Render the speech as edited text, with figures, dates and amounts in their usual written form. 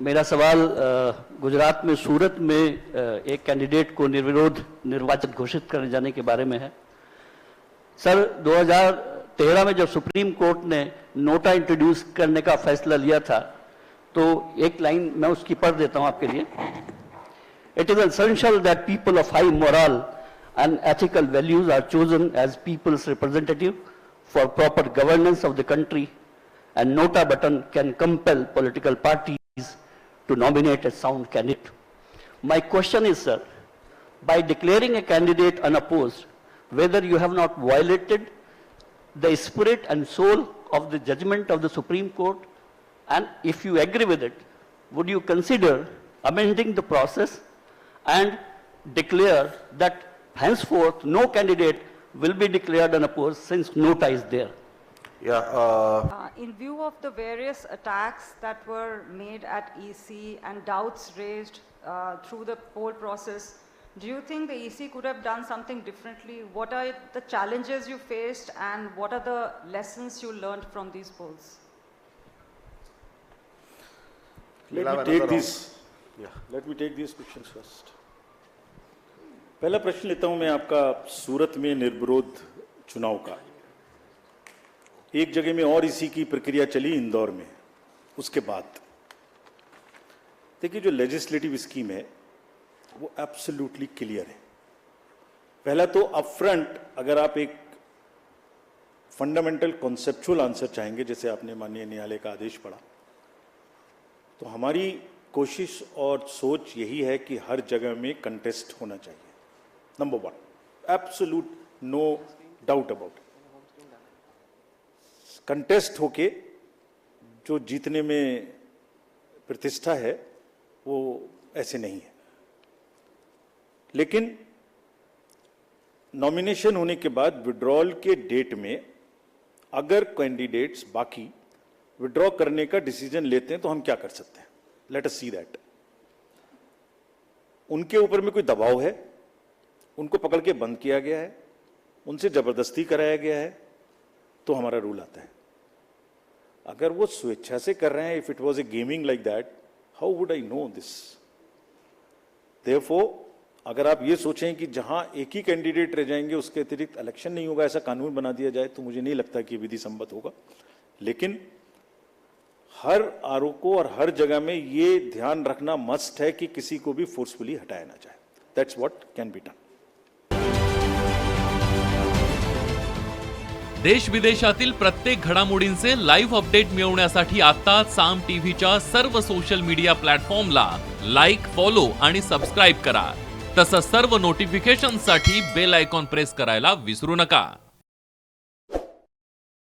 मेरा सवाल गुजरात में सूरत में एक कैंडिडेट को निर्विरोध निर्वाचित घोषित करने जाने के बारे में है। सर, 2013 में जब सुप्रीम कोर्ट ने नोटा इंट्रोड्यूस करने का फैसला लिया था, तो एक लाइन मैं उसकी पढ़ देता हूं आपके लिए। It is essential that people of high moral and ethical values are chosen as people's representative for proper governance of the country, and nota button can compel political parties to nominate a sound candidate. My question is, sir, by declaring a candidate unopposed, whether you have not violated the spirit and soul of the judgment of the Supreme Court, and if you agree with it, would you consider amending the process and declare that henceforth no candidate will be declared unopposed since nota is there? In view of the various attacks that were made at EC and doubts raised through the poll process, do you think the EC could have done something differently? What are the challenges you faced and what are the lessons you learned from these polls? Let me take these questions first. पहला प्रश्न लेता हूं मैं आपका सूरत में निर्विरोध चुनाव का। एक जगह में और इसी की प्रक्रिया चली, इंदौर में। उसके बाद देखिए, जो लेजिस्लेटिव स्कीम है वो एब्सोल्युटली क्लियर है। पहला तो अपफ्रंट अगर आप एक फंडामेंटल कॉन्सेप्चुअल आंसर चाहेंगे, जैसे आपने माननीय न्यायालय का आदेश पढ़ा, तो हमारी कोशिश और सोच यही है कि हर जगह में कंटेस्ट होना चाहिए। Number one, absolute no doubt about it. Contest होके जो जीतने में प्रतिष्ठा है वो ऐसे नहीं है। लेकिन नॉमिनेशन होने के बाद विड्रॉल के डेट में अगर कैंडिडेट्स बाकी विड्रॉ करने का डिसीजन लेते हैं तो हम क्या कर सकते हैं? Let us see that. उनके ऊपर में कोई दबाव है, उनको पकड़ के बंद किया गया है, उनसे जबरदस्ती कराया गया है, तो हमारा रूल आता है। अगर वो स्वेच्छा से कर रहे हैं, if it was A gaming like that, how would I know this? Therefore अगर आप ये सोचें कि जहां एक ही कैंडिडेट रह जाएंगे, उसके अतिरिक्त इलेक्शन नहीं होगा, ऐसा कानून बना दिया जाए, तो मुझे नहीं लगता कि विधि सम्मत होगा। लेकिन हर आरोप को और हर जगह में ये ध्यान रखना मस्ट है कि किसी को भी फोर्सफुली हटाया ना जाए। That's what can be done. देश विदेशातील प्रत्येक घडामोडींचे लाईव्ह अपडेट मिळवण्यासाठी आता साम टीव्हीच्या सर्व सोशल मीडिया प्लॅटफॉर्मला लाईक, फॉलो आणि सबस्क्राईब करा। तसंच सर्व नोटिफिकेशनसाठी बेल आयकॉन प्रेस करायला विसरू नका।